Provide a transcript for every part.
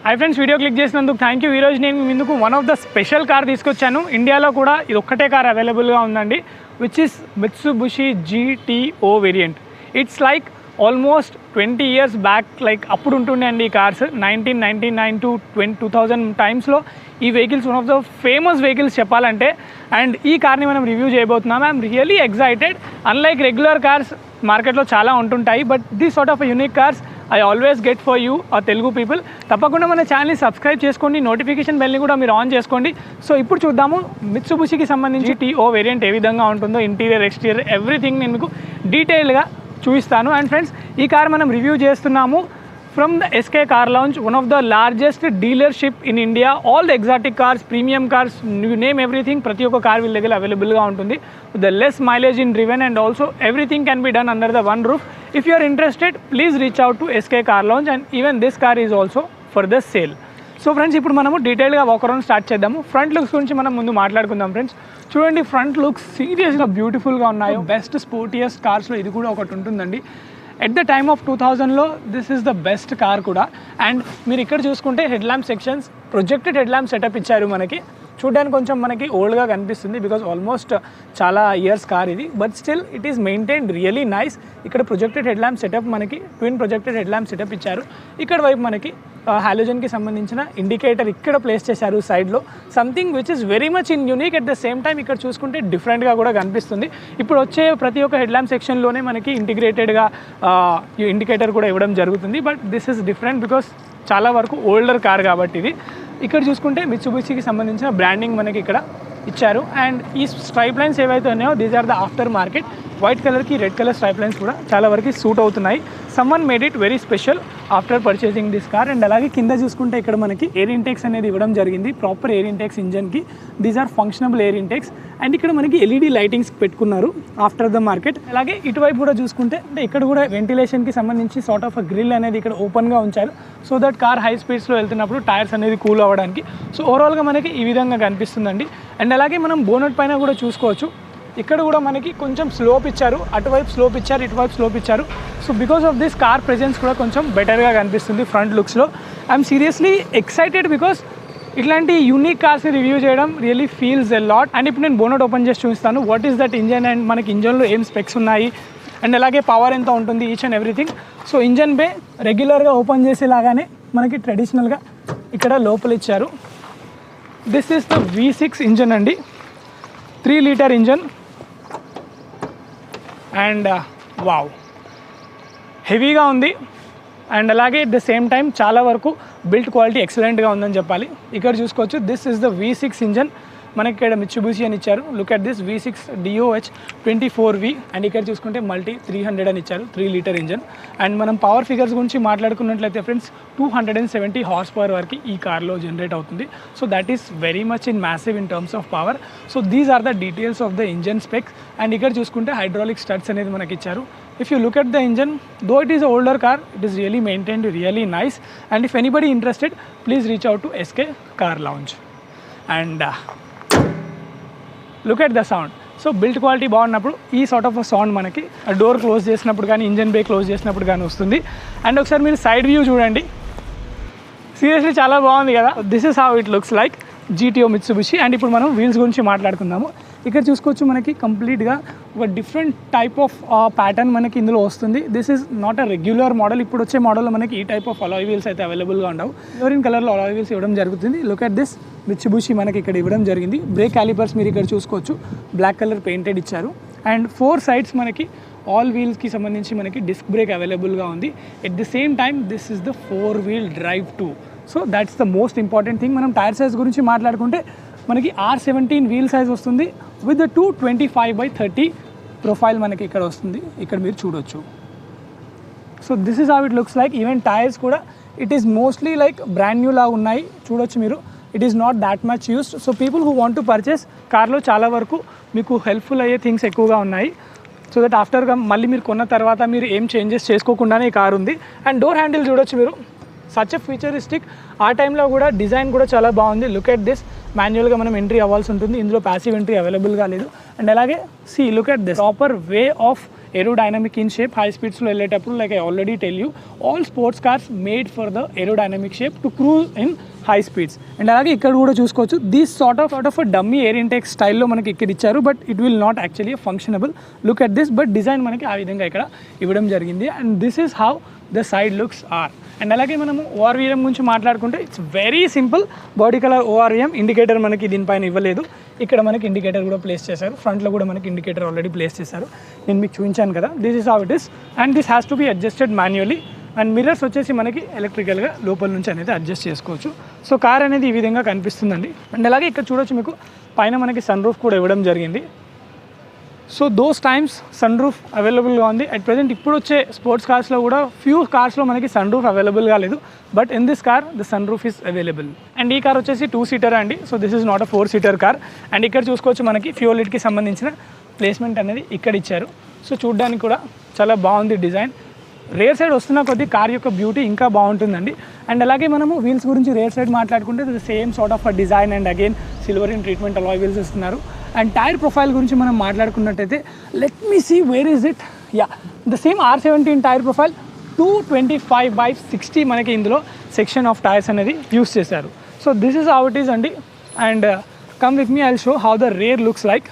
Hi friends, video click చేసినందుకు thank you. ఈరోజు నేను ముందుకు one of the special car తీసుకొచ్చాను. ఇండియాలో కూడా ఇది ఒక్కటే కార్ అవైలబుల్గా ఉందండి, which is Mitsubishi GTO variant. It's like almost 20 years back, like అప్పుడు ఉంటుండే అండి ఈ కార్స్. 1999 to 2000 టైమ్స్లో ఈ vehicles one of the famous vehicles చెప్పాలంటే. అండ్ ఈ కార్ని మనం రివ్యూ చేయబోతున్నాం. I'm really excited. Unlike regular cars మార్కెట్లో చాలా ఉంటుంటాయి, but this sort of unique cars I always get for you Telugu people. తప్పకుండా మన ఛానల్ని సబ్స్క్రైబ్ చేసుకోండి, నోటిఫికేషన్ బెల్ని కూడా మీరు ఆన్ చేసుకోండి. సో ఇప్పుడు చూద్దాము మిత్సుబిషికి సంబంధించి GTO వేరియంట్ ఏ విధంగా ఉంటుందో, ఇంటీరియర్ ఎక్స్టీరియర్ ఎవ్రీథింగ్ నేను మీకు డీటెయిల్గా చూపిస్తాను. అండ్ ఫ్రెండ్స్, ఈ కార్ మనం రివ్యూ చేస్తున్నాము from the SK car launch, one of the largest dealership in India. All the exotic cars, premium cars, you name everything, ప్రతి ఒక్క కార్ వీళ్ళ దగ్గర అవైలబుల్గా ఉంటుంది. The less mileage in driven and also everything can be done under the one roof. If you are interested, please reach out to SK Car Launch, and even this car is also for the sale. So friends, ఇప్పుడు మనము డీటెయిల్గా walk around start చేద్దాము. Front looks గురించి మనం ముందు మాట్లాడుకుందాం friends. చూడండి, front looks సీరియస్గా బ్యూటిఫుల్గా ఉన్నాయి. బెస్ట్ స్పోర్టియస్ట్ కార్స్లో ఇది కూడా ఒకటి ఉంటుందండి. ఎట్ ద టైమ్ ఆఫ్ 2000లో this is the best car కూడా. అండ్ మీరు ఇక్కడ చూసుకుంటే head lamp sections, projected head lamp setup ఇచ్చారు. మనకి చూడడానికి కొంచెం మనకి ఓల్డ్గా కనిపిస్తుంది, బికాజ్ ఆల్మోస్ట్ చాలా ఇయర్స్ కార్ ఇది, but still it is maintained really nice. ఇక్కడ ప్రొజెక్టెడ్ హెడ్ ల్యాంప్ సెటప్, మనకి twin projected head lamp setup ఇచ్చారు. ఇక్కడ వైపు మనకి హాలోజన్కి సంబంధించిన ఇండికేటర్ ఇక్కడ ప్లేస్ చేశారు సైడ్లో. Something which is very much in unique. At the same time ఇక్కడ చూసుకుంటే డిఫరెంట్గా కూడా కనిపిస్తుంది. ఇప్పుడు వచ్చే ప్రతి ఒక్క హెడ్ ల్యాంప్ సెక్షన్లోనే మనకి ఇంటిగ్రేటెడ్గా ఇండికేటర్ కూడా ఇవ్వడం జరుగుతుంది. But this is different because చాలా వరకు ఓల్డర్ కార్ కాబట్టి ఇది. ఇక్కడ చూసుకుంటే మిత్సుబిషికి సంబంధించిన బ్రాండింగ్ మనకి ఇక్కడ ఇచ్చారు. అండ్ ఈ స్ట్రైప్ లైన్స్ ఏవైతే ఉన్నాయో these are the after market. White కలర్కి రెడ్ కలర్ స్ట్రైప్ లైన్స్ కూడా చాలా వరకు సూట్ అవుతున్నాయి. Someone made it very special after purchasing this car. And అలాగే కింద చూసుకుంటే ఇక్కడ మనకి ఎయిర్ ఇంటేక్స్ అనేది ఇవ్వడం జరిగింది, ప్రాపర్ ఎయిర్ ఇంటేక్స్ ఇంజన్కి. These are functionable air intakes. And ఇక్కడ మనకి LED లైటింగ్స్ పెట్టుకున్నారు ఆఫ్టర్ ద మార్కెట్. అలాగే ఇటువైపు కూడా చూసుకుంటే అంటే ఇక్కడ కూడా వెంటిలేషన్కి సంబంధించి సార్ట్ ఆఫ్ గ్రిల్ అనేది ఇక్కడ ఓపెన్గా ఉంచారు, సో దట్ కార్ హై స్పీడ్స్లో వెళ్తున్నప్పుడు టైర్స్ అనేది కూల్ అవ్వడానికి. సో ఓవరాల్గా మనకి ఈ విధంగా కనిపిస్తుందండి. అండ్ అలాగే మనం బోనట్ పైన కూడా చూసుకోవచ్చు, ఇక్కడ కూడా మనకి కొంచెం స్లోప్ ఇచ్చారు, అటువైపు స్లోప్ ఇచ్చారు, ఇటువైపు స్లోప్ ఇచ్చారు. So because of this car presence కూడా కొంచెం బెటర్గా కనిపిస్తుంది ఫ్రంట్ లుక్స్లో. ఐఎమ్ సీరియస్లీ ఎక్సైటెడ్ బికాస్ ఇట్లాంటి యూనిక్ కార్స్ని రివ్యూ చేయడం really feels a lot. And ఇప్పుడు నేను బోనట్ ఓపెన్ చేసి చూపిస్తాను what is that engine, and మనకి ఇంజన్లో ఏం స్పెక్స్ ఉన్నాయి, అండ్ అలాగే పవర్ ఎంత ఉంటుంది, each and everything. So engine bay రెగ్యులర్గా ఓపెన్ చేసేలాగానే మనకి ట్రెడిషనల్గా ఇక్కడ లోపల ఇచ్చారు. This is the V6 engine అండి, 3 లీటర్ ఇంజన్. అండ్ వావ్, హెవీగా ఉంది. అండ్ అలాగే ఎట్ ద సేమ్ టైం చాలా వరకు బిల్ట్ క్వాలిటీ ఎక్సలెంట్గా ఉందని చెప్పాలి. ఇక్కడ చూసుకోవచ్చు, this is the V6 engine. మనకి ఇక్కడ మిత్సుబిషి అని ఇచ్చారు. Look at this V6 DOH 24V. And ఇక్కడ చూసుకుంటే మల్టీ 300 అని ఇచ్చారు, 3 లీటర్ ఇంజన్. అండ్ మనం పవర్ ఫిగర్స్ గురించి మాట్లాడుకున్నట్లయితే ఫ్రెండ్స్, 270 హార్స్ పవర్ వరకు ఈ కార్లో జనరేట్ అవుతుంది. So that is very much in massive in terms of power. So these are the details of the engine specs. And ఇక్కడ చూసుకుంటే హైడ్రాలిక్ స్టడ్స్ అనేది మనకి ఇచ్చారు. If you look at the engine, though it is an older car, it is really maintained, really nice. And if anybody interested, please reach out to SK Car Launch. And look at the sound. So built quality బాగున్నప్పుడు ఈ sort of sound మనకి door close చేసినప్పుడు కానీ, engine బే close చేసినప్పుడు కానీ వస్తుంది. And ఒకసారి మీరు సైడ్ వ్యూ చూడండి, సీరియస్లీ చాలా బాగుంది కదా. This is how it looks like GTO Mitsubishi. And ఇప్పుడు మనం వీల్స్ గురించి మాట్లాడుకుందాము. ఇక్కడ చూసుకోవచ్చు, మనకి కంప్లీట్గా ఒక డిఫరెంట్ టైప్ ఆఫ్ ప్యాటర్న్ మనకి ఇందులో వస్తుంది. This is not a regular model. ఇప్పుడు వచ్చే మోడల్లో మనకి ఈ టైప్ ఆఫ్ అలాయ్ వీల్స్ అయితే అవైలబుల్గా ఉండవు. ఫ్లోరిన్ కలర్లో అలాయ్ వీల్స్ ఇవ్వడం జరుగుతుంది. లుక్ అట్ దిస్ మిత్సుబిషి మనకి ఇక్కడ ఇవ్వడం జరిగింది. బ్రేక్ క్యాలిపర్స్ మీరు ఇక్కడ చూసుకోవచ్చు, బ్లాక్ కలర్ పెయింటెడ్ ఇచ్చారు. అండ్ 4 sides మనకి ఆల్ వీల్స్కి సంబంధించి మనకి డిస్క్ బ్రేక్ అవైలబుల్గా ఉంది. At the same time this is the 4-wheel drive too. So that's the most important thing. మనం టైర్ సైజ్ గురించి మాట్లాడుకుంటే మనకి R17 వీల్ సైజ్ వస్తుంది విత్ ద 225/30 ప్రొఫైల్ మనకి ఇక్కడ వస్తుంది. ఇక్కడ మీరు చూడొచ్చు. So this is how it looks like. Even tyres కూడా it is mostly like brand new లాగా ఉన్నాయి, చూడొచ్చు మీరు. It is not that much used. So people who want to purchase కార్లో చాలా వరకు మీకు హెల్ప్ఫుల్ అయ్యే థింగ్స్ ఎక్కువగా ఉన్నాయి. సో దట్ ఆఫ్టర్గా మళ్ళీ మీరు కొన్న తర్వాత మీరు ఏం చేంజెస్ చేసుకోకుండానే ఈ కార్ ఉంది. అండ్ డోర్ హ్యాండిల్ చూడొచ్చు మీరు, సచ్ ఎ ఫ్యూచరిస్టిక్. ఆ టైంలో కూడా డిజైన్ కూడా చాలా బాగుంది. లుక్ ఎట్ దిస్, మాన్యువల్గా మనం ఎంట్రీ అవ్వాల్సి ఉంటుంది, ఇందులో ప్యాసివ్ ఎంట్రీ అవైలబుల్గా లేదు. అండ్ అలాగే look at this proper way of aerodynamic in shape. High speeds లో వెళ్ళేటప్పుడు like I already tell you, all sports cars made for the aerodynamic shape to cruise in high speeds. And అలాగే ఇక్కడ కూడా చూసుకోవచ్చు, this sort of dummy air intake స్టైల్లో మనకి ఇక్కడ ఇచ్చారు, but it will not actually functionable. Look at this, but design మనకి ఆ విధంగా ఇక్కడ ఇవ్వడం జరిగింది. And this is how the side looks are. And అలాగే మనము ఓఆర్వీఎం గురించి మాట్లాడుకుంటే it's very simple. Body colour ORVM, indicator మనకి దీనిపైన ఇవ్వలేదు, ఇక్కడ మనకి ఇండికేటర్ కూడా ప్లేస్ చేశారు. ఫ్రంట్లో కూడా మనకి ఇండికేటర్ ఆల్రెడీ ప్లేస్ చేశారు, నేను మీకు చూపించాను కదా. This is how it is, and this has to be adjusted manually. And mirrors వచ్చేసి మనకి ఎలక్ట్రికల్గా లోపల నుంచి అనేది అడ్జస్ట్ చేసుకోవచ్చు. సో కార్ అనేది ఈ విధంగా కనిపిస్తుందండి. అండ్ అలాగే ఇక్కడ చూడొచ్చు, మీకు పైన మనకి సన్ రూఫ్ కూడా ఇవ్వడం జరిగింది. So those times sun roof అవైలబుల్గా ఉంది. అట్ ప్రజెంట్ ఇప్పుడు వచ్చే స్పోర్ట్స్ కార్స్లో కూడా ఫ్యూ కార్స్లో మనకి సన్ రూఫ్ అవైలబుల్గా లేదు, but in this car the sun roof is available. And ఈ కార్ వచ్చేసి 2-seater అండి. So this is not a 4-seater car. And ఇక్కడ చూసుకోవచ్చు, మనకి ఫ్యూయల్ లిడ్కి సంబంధించిన ప్లేస్మెంట్ అనేది ఇక్కడ ఇచ్చారు. సో చూడడానికి కూడా చాలా బాగుంది డిజైన్. రేర్ సైడ్ వస్తున్న కొద్దీ కార్ యొక్క బ్యూటీ ఇంకా బాగుంటుందండి. అండ్ అలాగే మనము వీల్స్ గురించి రేర్ సైడ్ మాట్లాడుకుంటే the same sort of design and again silver in treatment alloy wheels ఇస్తున్నారు. అండ్ టైర్ ప్రొఫైల్ గురించి మనం మాట్లాడుకున్నట్టయితే, let me see where is it. Yeah, the same R17 tyre profile 225/60 మనకి ఇందులో సెక్షన్ ఆఫ్ టైర్స్ అనేది use చేశారు. So this is how it is అండి. And come with me, I will show how the rear looks like.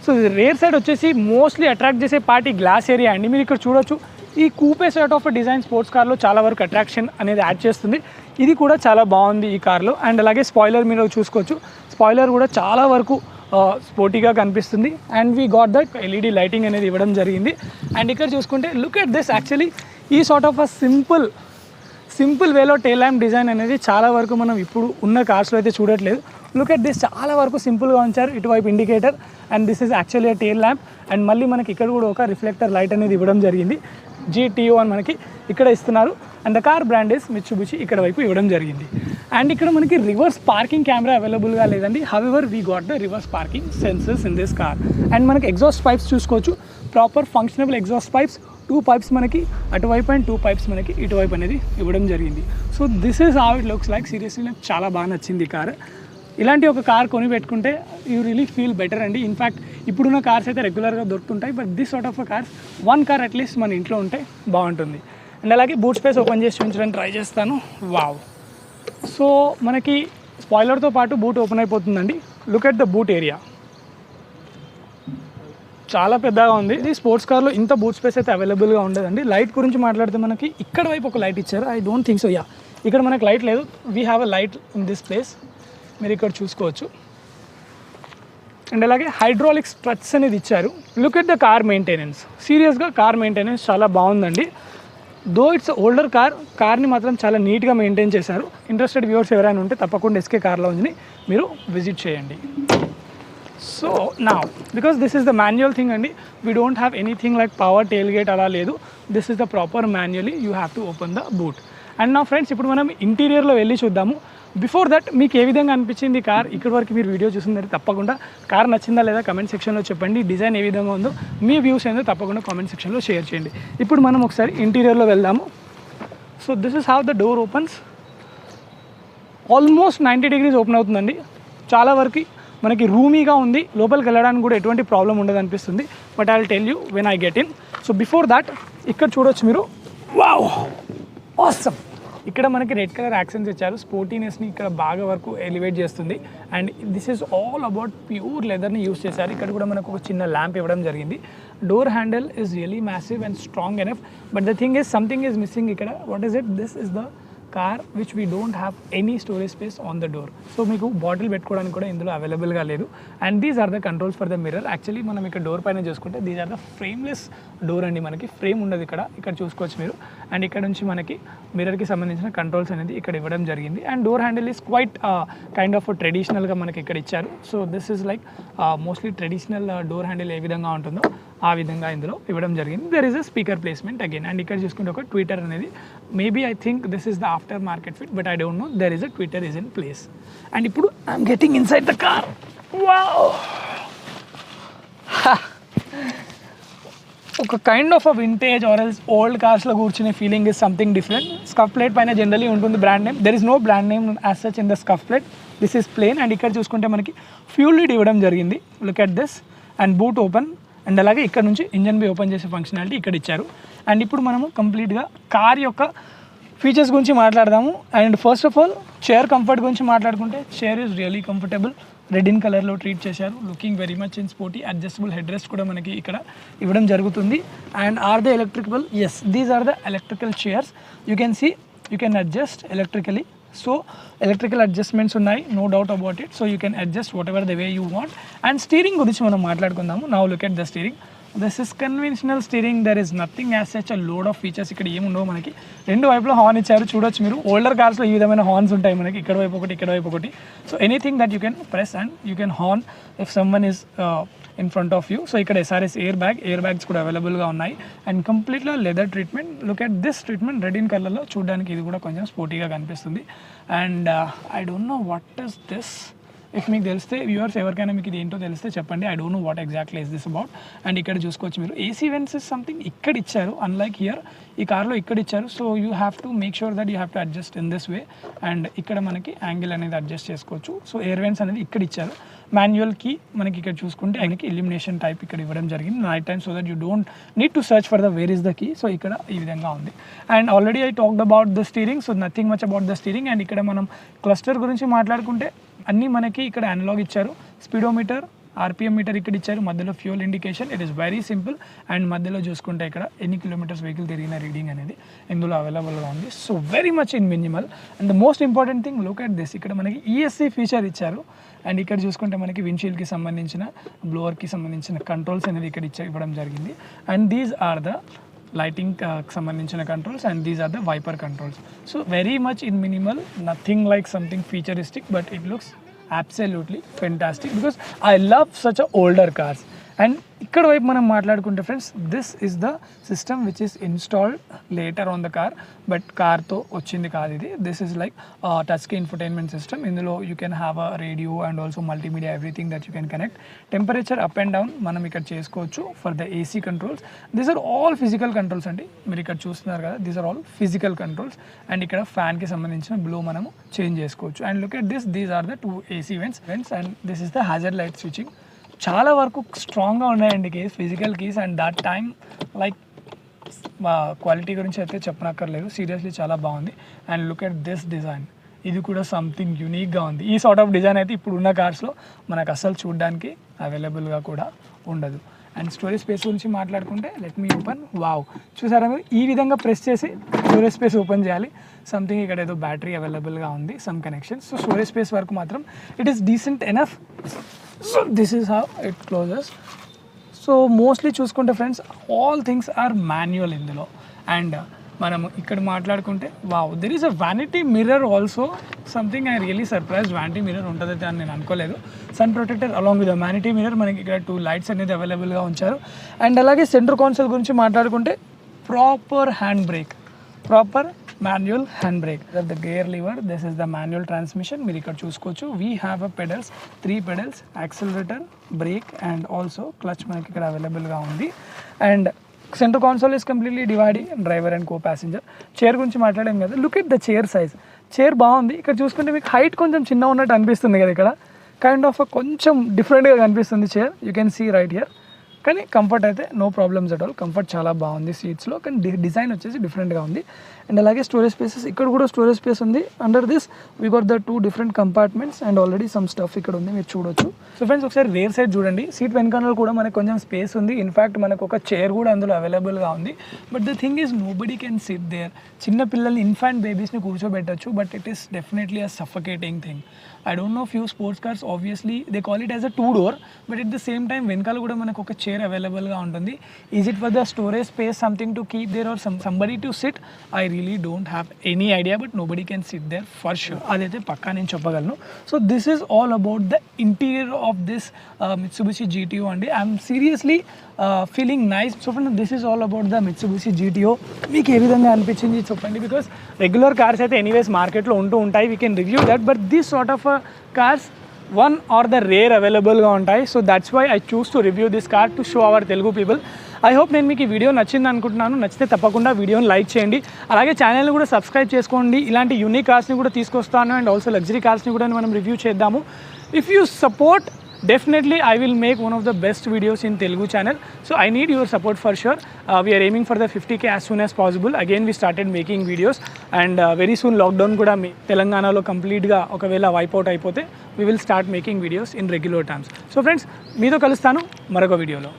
So rear side వచ్చేసి mostly attract చేసే party glass area అండి. మీరు ఇక్కడ చూడొచ్చు, ఈ కూపే సార్ట్ ఆఫ్ డిజైన్ స్పోర్ట్స్ కార్లో చాలా వరకు అట్రాక్షన్ అనేది యాడ్ చేస్తుంది. ఇది కూడా చాలా బాగుంది ఈ కార్లో. అండ్ అలాగే స్పాయిలర్ మీరు చూసుకోవచ్చు, స్పాయిలర్ కూడా చాలా వరకు స్పోర్టీగా కనిపిస్తుంది. And we got that LED lighting అనేది ఇవ్వడం జరిగింది. అండ్ ఇక్కడ చూసుకుంటే లుక్ ఎట్ దిస్, యాక్చువల్లీ ఈ సార్ట్ ఆఫ్ సింపుల్ వేలో టెయిల్ ల్యాంప్ డిజైన్ అనేది చాలా వరకు మనం ఇప్పుడు ఉన్న కార్స్లో అయితే చూడట్లేదు. లుక్ ఎట్ దిస్, చాలా వరకు సింపుల్గా ఉంచారు. ఇటువైపు indicator, and this is actually tail lamp. And మళ్ళీ మనకి ఇక్కడ కూడా ఒక రిఫ్లెక్టర్ లైట్ అనేది ఇవ్వడం జరిగింది. GTO అని మనకి ఇక్కడ ఇస్తున్నారు. And the car brand is Mitsubishi ఇక్కడ వైపు ఇవ్వడం జరిగింది. అండ్ ఇక్కడ మనకి రివర్స్ పార్కింగ్ కెమెరా అవైలబుల్గా లేదండి. However we got the reverse parking sensors in this car. And మనకి ఎగ్జాస్ట్ పైప్స్ చూసుకోవచ్చు, ప్రాపర్ ఫంక్షనబుల్ ఎగ్జాస్ట్ పైప్స్. 2 పైప్స్ మనకి అటువైపు అండ్ 2 పైప్స్ మనకి ఇటువైపు అనేది ఇవ్వడం జరిగింది. So this is how it looks like. Seriously నాకు చాలా బాగా నచ్చింది ఈ కార్. ఇలాంటి ఒక కార్ కొని పెట్టుకుంటే యూ రియలీ ఫీల్ బెటర్ అండి. ఇన్ఫ్యాక్ట్ ఇప్పుడున్న కార్స్ అయితే రెగ్యులర్గా దొరుకుతుంటాయి, but this sort of cars, one car at least మన ఇంట్లో ఉంటే బాగుంటుంది. అండ్ అలాగే బూట్ స్పేస్ ఓపెన్ చేసి చూపించడానికి ట్రై చేస్తాను. వావ్, సో మనకి స్పాయిలర్తో పాటు బూట్ ఓపెన్ అయిపోతుందండి. Look at the boot area, చాలా పెద్దగా ఉంది. ఇది స్పోర్ట్స్ కార్లో ఇంత బూట్ స్పేస్ అయితే అవైలబుల్గా ఉండదండి. లైట్ గురించి మాట్లాడితే మనకి ఇక్కడ వైపు ఒక లైట్ ఇచ్చారు. I don't think so. Yeah, ఇక్కడ మనకి లైట్ లేదు. We have a light in this place, మీరు ఇక్కడ చూసుకోవచ్చు. అండ్ అలాగే హైడ్రాలిక్ స్ట్రట్స్ అనేది ఇచ్చారు. Look at the car maintenance. సీరియస్గా కార్ మెయింటెనెన్స్ చాలా బాగుందండి. దో ఇట్స్ ఓల్డర్ కార్ని మాత్రం చాలా నీట్గా మెయింటైన్ చేశారు. ఇంట్రెస్టెడ్ వ్యూవర్స్ ఎవరైనా ఉంటే తప్పకుండా SK కార్ లాంజ్ని మీరు విజిట్ చేయండి. సో నా because this is the manual thing అండి, we don't have anything like power tail gate అలా లేదు. This is the proper manually you have to open the boot. And నా ఫ్రెండ్స్, ఇప్పుడు మనం ఇంటీరియర్లో వెళ్ళి చూద్దాము. బిఫోర్ దట్ మీకు ఏ విధంగా అనిపించింది కార్? ఇక్కడి వరకు మీరు వీడియో చూసిందంటే తప్పకుండా కార్ నచ్చిందా లేదా కమెంట్ సెక్షన్లో చెప్పండి. డిజైన్ ఏ విధంగా ఉందో మీ వ్యూస్ ఏందో తప్పకుండా కామెంట్ సెక్షన్లో షేర్ చేయండి. ఇప్పుడు మనం ఒకసారి ఇంటీరియర్లో వెళ్దాము. So this is how the door opens. Almost 90 degrees open అవుతుందండి. చాలా వరకు మనకి రూమీగా ఉంది, లోపలికి వెళ్ళడానికి కూడా ఎటువంటి ప్రాబ్లం ఉండదు అనిపిస్తుంది. But I will tell you when I get in. So before that ఇక్కడ చూడొచ్చు మీరు, వావ్ ఆసమ్. ఇక్కడ మనకి రెడ్ కలర్ యాక్సెంట్స్ ఇచ్చారు, స్పోర్టీనెస్ని ఇక్కడ బాగా వరకు ఎలివేట్ చేస్తుంది. And this is all about pure లెదర్ని యూస్ చేశారు. ఇక్కడ కూడా మనకు ఒక చిన్న ల్యాంప్ ఇవ్వడం జరిగింది. Door handle is really massive and strong enough. But the thing is something is missing ఇక్కడ. What is it? This is the car which we don't have any storage space on the door. So మీకు bottle పెట్టుకోవడానికి కూడా ఇందులో అవైలబుల్గా లేదు. And these are the controls for the mirror. Actually మనం ఇక్కడ door పైన చూసుకుంటే these are the frameless door అండి. మనకి ఫ్రేమ్ ఉండదు ఇక్కడ చూసుకోవచ్చు మీరు. అండ్ ఇక్కడ నుంచి మనకి మిర్రర్కి సంబంధించిన కంట్రోల్స్ అనేది ఇక్కడ ఇవ్వడం జరిగింది. And door handle is quite kind of ట్రెడిషనల్గా మనకి ఇక్కడ ఇచ్చారు. So this is like mostly traditional door handle ఏ విధంగా ఉంటుందో ఆ విధంగా ఇందులో ఇవ్వడం జరిగింది. There is a speaker placement again. And ఇక్కడ చూసుకుంటే ఒక ట్విట్టర్ అనేది, maybe I think this is the after market fit, but I don't know. There is a tweeter is in place. And ఇప్పుడు I'm getting inside the car. Wow, ఒక kind of a vintage or else old కార్స్లో కూర్చునే feeling is something different. Scuff plate పైన generally ఉంటుంది brand name. There is no brand name as such in the scuff plate. This is plain. And ఇక్కడ చూసుకుంటే మనకి fuel lid ఇవ్వడం జరిగింది. Look at this. And boot open. And అలాగే ఇక్కడ నుంచి ఇంజన్ బి ఓపెన్ చేసే ఫంక్షనాలిటీ ఇక్కడ ఇచ్చారు. అండ్ ఇప్పుడు మనము కంప్లీట్గా కార్ యొక్క ఫీచర్స్ గురించి మాట్లాడదాము. And first of all chair comfort గురించి మాట్లాడుకుంటే chair is really comfortable. Red in కలర్లో ట్రీట్ చేశారు. Looking very much in sporty. Adjustable head rest కూడా మనకి ఇక్కడ ఇవ్వడం జరుగుతుంది. And are the electricable? Yes, these are the electrical chairs. You can see you can adjust electrically. So electrical adjustments ఉన్నాయి, no doubt about it. So you can adjust whatever the way you want. And steering గురించి మనం మాట్లాడుకుందాము. Now look at the steering. This is conventional steering. There is nothing as such a load of features. ఇక్కడ ఏముండవు మనకి. రెండు వైపులో horn ఇచ్చారు, చూడొచ్చు మీరు. ఓల్డర్ కార్స్లో ఈ విధమైన హార్న్స్ ఉంటాయి మనకి, ఇక్కడ వైపు ఒకటి, ఇక్కడ వైపు ఒకటి. So anything that you can press and you can horn if someone is in front of you. So ఇక్కడ ఎస్ఆర్ఎస్ ఎయిర్ బ్యాగ్స్ కూడా అవైలబుల్గా ఉన్నాయి. అండ్ కంప్లీట్గా leather treatment. Look at this treatment. Red in కలర్లో చూడడానికి ఇది కూడా కొంచెం స్పోర్టీగా కనిపిస్తుంది. And I don't know what is this. If మీకు తెలిస్తే వ్యూవర్స్ ఎవరికైనా మీకు ఇది ఏంటో తెలిస్తే చెప్పండి. I don't know what exactly is this about. And ఇక్కడ చూసుకోవచ్చు మీరు ఏసీ వెంట్స్ ఇస్ సంథింగ్ ఇక్కడ ఇచ్చారు. అన్లైక్ హియర్ ఈ కార్లో ఇక్కడ ఇచ్చారు. So you have to make sure that you have to adjust in this way. And ఇక్కడ మనకి యాంగిల్ అనేది అడ్జస్ట్ చేసుకోవచ్చు. సో ఎయిర్ వెంట్స్ అనేది ఇక్కడ ఇచ్చారు. మాన్యువల్ కీ మనకి ఇక్కడ చూసుకుంటే ఆయనకి ఎలిమినేషన్ టైప్ ఇక్కడ ఇవ్వడం జరిగింది night time, so that you don't need to search for the where is the key. So ఇక్కడ ఈ విధంగా ఉంది. And already I talked about the steering. So nothing much about the steering. And ఇక్కడ మనం cluster గురించి మాట్లాడుకుంటే అన్నీ మనకి ఇక్కడ అనలాగ్ ఇచ్చారు. స్పీడోమీటర్, ఆర్పిఎం మీటర్ ఇక్కడ ఇచ్చారు. మధ్యలో fuel indication. It is very simple. And మధ్యలో చూసుకుంటే ఇక్కడ ఎన్ని కిలోమీటర్స్ వెహికల్ తిరిగిన రీడింగ్ అనేది ఇందులో అవైలబుల్గా ఉంది. So very much in minimal. And the most important thing look at this. ఇక్కడ మనకి ఈఎస్సీ ఫీచర్ ఇచ్చారు. అండ్ ఇక్కడ చూసుకుంటే మనకి విండ్షీల్డ్కి సంబంధించిన, బ్లోవర్కి సంబంధించిన కంట్రోల్స్ అనేది ఇక్కడ ఇవ్వడం జరిగింది. And these are the lighting సంబంధించిన controls. And these are the wiper controls. So very much in minimal. Nothing like something futuristic, but it looks absolutely fantastic because I love such a older cars. And ఇక్కడ వైపు మనం మాట్లాడుకుంటే friends, this is the system which is installed later on the car, but కార్తో వచ్చింది కాదు ఇది. This is like touch screen infotainment system. ఇందులో you can have a radio and also multimedia, everything that you can connect. Temperature up and down మనం ఇక్కడ చేసుకోవచ్చు. For the AC controls, these are all physical controls అండి. మీరు ఇక్కడ చూస్తున్నారు కదా, these are all physical controls. And ఇక్కడ ఫ్యాన్కి సంబంధించిన బ్లో మనము చేంజ్ చేసుకోవచ్చు. And look at this, these are the 2 AC vents. And this is the hazard light switching. చాలా వరకు స్ట్రాంగ్గా ఉన్నాయండి keys, physical keys. And that time like quality గురించి అయితే చెప్పనక్కర్లేదు, సీరియస్లీ చాలా బాగుంది. And look at this design. ఇది కూడా సంథింగ్ యూనిక్గా ఉంది. ఈ సార్ట్ ఆఫ్ డిజైన్ అయితే ఇప్పుడు ఉన్న కార్స్లో మనకు అసలు చూడడానికి అవైలబుల్గా కూడా ఉండదు. అండ్ స్టోరేజ్ స్పేస్ గురించి మాట్లాడుకుంటే లెట్ మీ ఓపెన్. వావ్, చూసారా మీరు? ఈ విధంగా ప్రెస్ చేసి స్టోరేజ్ స్పేస్ ఓపెన్ చేయాలి. సంథింగ్ ఇక్కడ ఏదో బ్యాటరీ అవైలబుల్గా ఉంది, some connections. So storage space వరకు మాత్రం it is decent enough. So this is how it closes. So mostly చూసుకుంటే friends, all things are manual ఇందులో. అండ్ మనం ఇక్కడ మాట్లాడుకుంటే wow, there is a vanity mirror also. Something I really surprise. Vanity mirror ఉంటుందని అని నేను అనుకోలేదు. Sun protector along with vanity mirror. మనకి ఇక్కడ 2 లైట్స్ అనేది అవైలబుల్గా ఉంచారు. అండ్ అలాగే సెంటర్ కాన్సోల్ గురించి మాట్లాడుకుంటే proper hand brake, proper manual hand brake. The gear lever, this is the manual transmission. మీరు ఇక్కడ చూసుకోవచ్చు. We have a pedals, 3 pedals, accelerator, brake and also clutch మనకి ఇక్కడ అవైలబుల్గా ఉంది. And centre console is completely dividing driver and co passenger. Chair గురించి మాట్లాడాం కదా, look at the chair size. Chair బాగుంది. ఇక్కడ చూసుకుంటే మీకు హైట్ కొంచెం చిన్న ఉన్నట్టు అనిపిస్తుంది కదా, ఇక్కడ కైండ్ ఆఫ్ కొంచెం డిఫరెంట్గా కనిపిస్తుంది chair. You can see right here. కానీ కంఫర్ట్ అయితే no problems at all. Comfort చాలా బాగుంది సీట్స్లో. కానీ డిజైన్ వచ్చేసి డిఫరెంట్గా ఉంది. అండ్ అలాగే స్టోరేజ్ స్పేసెస్, ఇక్కడ కూడా స్టోరేజ్ స్పేస్ ఉంది. Under this we got the 2 different compartments and already some stuff ఇక్కడ ఉంది, మీరు చూడొచ్చు. సో ఫ్రెండ్స్, ఒకసారి రేర్ సైడ్ చూడండి. సీట్ వెనకాల కూడా మనకు కొంచెం స్పేస్ ఉంది. ఇన్ఫ్యాక్ట్ మనకు ఒక చైర్ కూడా అందులో అవైలబుల్గా ఉంది. But the thing is nobody can sit there. చిన్న పిల్లల్ని, ఇన్ఫాంట్ బేబీస్ని కూర్చోబెట్టచ్చు, but it is definitely a suffocating thing. I don't know, few sports cars obviously they call it as a 2-door, but at the same time వెనకాల కూడా మనకు ఒక chair అవైలబుల్గా ఉంటుంది. Is it for the storage space, something to keep there or somebody to sit? I really don't have any idea, but nobody can sit there for sure. అదైతే పక్కా నేను చెప్పగలను. So this is all about the interior of this Mitsubishi GTO అండి. I'm seriously feeling nice. So friends, this is all about the Mitsubishi GTO. మీకు ఏ విధంగా అనిపించింది చెప్పండి, బికాస్ రెగ్యులర్ కార్స్ అయితే ఎనీవేస్ మార్కెట్లో ఉంటూ ఉంటాయి. We can review that, but this sort of cars one or the rare available గా ఉంటాయి. So that's why I choose to review this car to show our Telugu people. I hope నేను మీకు ఈ video నచ్చింది అనుకుంటున్నాను. నచ్చితే తప్పకుండా వీడియోని లైక్ చేయండి. అలాగే ఛానల్ని కూడా సబ్స్క్రైబ్ చేసుకోండి. ఇలాంటి యూనిక్ కార్స్ని కూడా తీసుకొస్తాను అండ్ ఆల్సో లగ్జరీ కార్స్ని కూడా మనం రివ్యూ చేద్దాము. If you support, definitely I will make one of the best videos in Telugu channel. So I need your support for sure. We are aiming for the 50K as soon as possible. Again we started making videos and very soon lockdown kuda Telangana lo complete ga okavela wipe out ayipothe we will start making videos in regular times. So friends, meeto kalustanu maroko video lo.